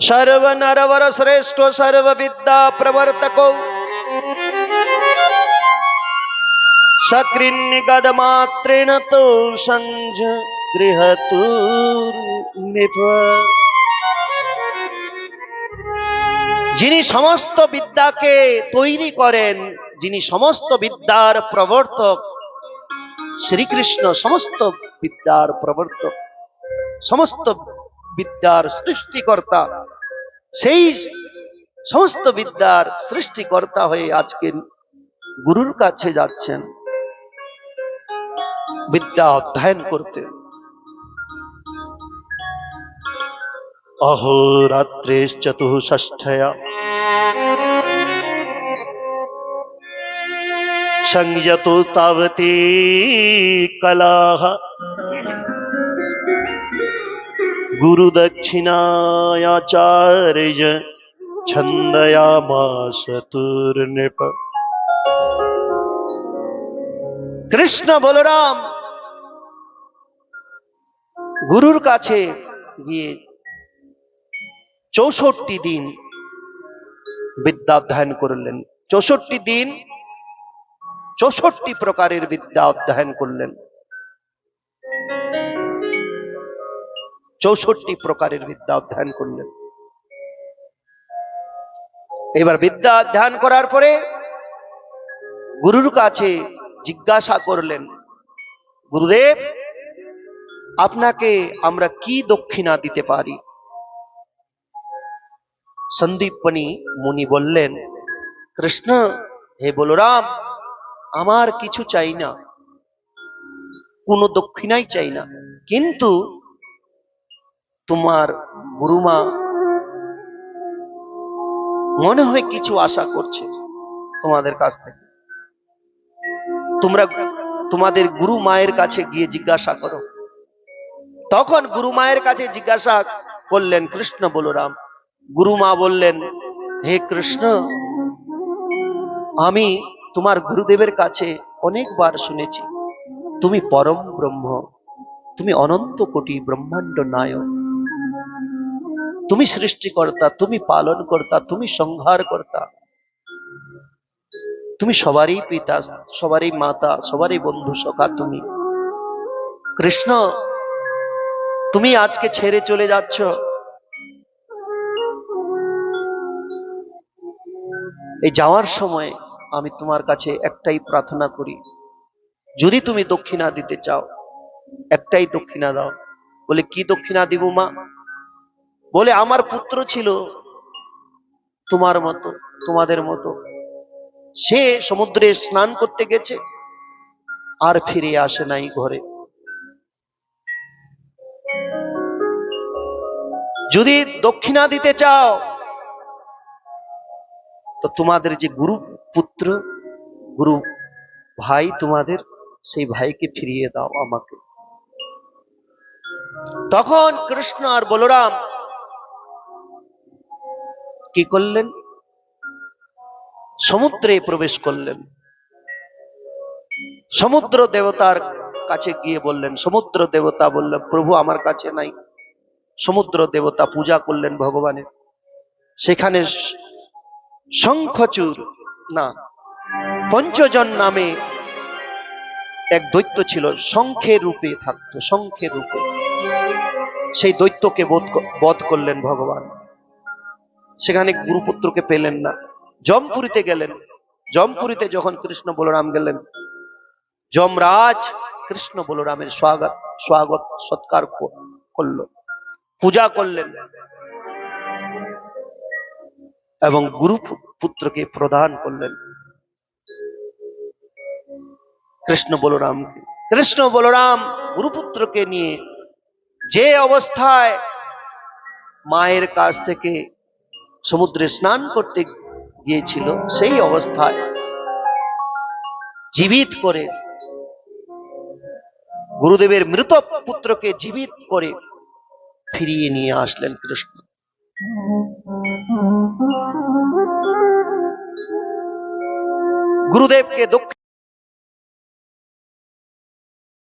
सर्व नरवर श्रेष्ठ सर्व विद्या प्रवर्तको सकृन्निगद मात्रेण तो संज गृहतुर्निभ। যিনি সমস্ত বিদ্যাকে তৈরি করেন, যিনি সমস্ত বিদ্যার প্রবর্তক, শ্রীকৃষ্ণ সমস্ত বিদ্যার প্রবর্তক, সমস্ত বিদ্যার সৃষ্টিকর্তা, সেই সমস্ত বিদ্যার সৃষ্টিকর্তা হয়ে আজকে গুরুর কাছে যাচ্ছেন বিদ্যা অধ্যয়ন করতে। অহোরাত্রেশ্চতুষষ্ঠয়া সংযতো তাবতে কলাহ গুরুদক্ষিণায়াচার্য ছন্দয়ামাস তুর্নিপ। কৃষ্ণ বলরাম গুরুর কাছে গিয়ে 64 দিন বিদ্যা অধ্যয়ন করলেন। 64 দিন 64 প্রকারের বিদ্যা অধ্যয়ন করলেন। 64 প্রকারের বিদ্যা অধ্যয়ন করলেন। এবার বিদ্যা অধ্যয়ন করার পরে গুরুর কাছে জিজ্ঞাসা করলেন, গুরুদেব, আপনাকে আমরা কি দক্ষিণা দিতে পারি? সন্দীপনী মুনি বললেন, কৃষ্ণ, হে বলরাম, আমার কিছু চাই না, কোনো দক্ষিণাই চাই না, কিন্তু তোমার গুরুমা মনে হয় কিছু আশা করছে তোমাদের কাছ থেকে। তোমরা তোমাদের গুরু মায়ের কাছে গিয়ে জিজ্ঞাসা করো। তখন গুরু মায়ের কাছে জিজ্ঞাসা করলেন কৃষ্ণ বলরাম। গুরুমা বললেন, হে কৃষ্ণ, আমি তোমার গুরুদেবের কাছে অনেকবার শুনেছি তুমি পরম ব্রহ্ম, তুমি অনন্ত কোটি ব্রহ্মাণ্ড নায়ক, তুমি সৃষ্টিকর্তা, তুমি পালনকর্তা, তুমি সংহারকর্তা, তুমি সবারই পিতা, সবারই মাতা, সবারই বন্ধু সখা। তুমি কৃষ্ণ, তুমি আজকে ছেড়ে চলে যাচ্ছ, এই যাওয়ার সময় আমি তোমার কাছে একটাই প্রার্থনা করি, যদি তুমি দক্ষিণা দিতে চাও একটাই দক্ষিণা দাও। বলে, কি দক্ষিণা দিব মা? বলে, আমার পুত্র ছিল তোমার মতো, তোমাদের মতো, সে সমুদ্রে স্নান করতে গেছে আর ফিরে আসে নাই ঘরে। যদি দক্ষিণা দিতে চাও তো তোমাদের যে গুরু পুত্র, গুরু ভাই তোমাদের, সেই ভাইকে ফিরিয়ে দাও আমাকে। তখন কৃষ্ণ আর বলরাম কি করলেন? সমুদ্রে প্রবেশ করলেন। সমুদ্র দেবতার কাছে গিয়ে বললেন, সমুদ্র দেবতা বললেন, প্রভু আমার কাছে নাই। সমুদ্র দেবতা পূজা করলেন ভগবানের। সেখানে শঙ্খচূড় না, পঞ্চজন নামে এক দৈত্য ছিল, শঙ্খের রূপে থাকতো, শঙ্খের রূপে। সেই দৈত্যকে বধ করলেন ভগবান। সেখানে গুরুপুত্রকে পেলেন না, জমপুরীতে গেলেন। জমপুরীতে যখন কৃষ্ণ বলরাম গেলেন, যমরাজ কৃষ্ণ বলরামের স্বাগত সৎকার করল, পূজা করলেন এবং গুরু পুত্রকে প্রদান করলেন কৃষ্ণ বলরামকে। কৃষ্ণ বলরাম গুরুপুত্রকে নিয়ে যে অবস্থায় মায়ের কাছ থেকে সমুদ্রে স্নান করতে গিয়েছিল, সেই অবস্থায় জীবিত করে, গুরুদেবের মৃত পুত্রকে জীবিত করে ফিরিয়ে নিয়ে আসলেন কৃষ্ণ। গুরুদেবকে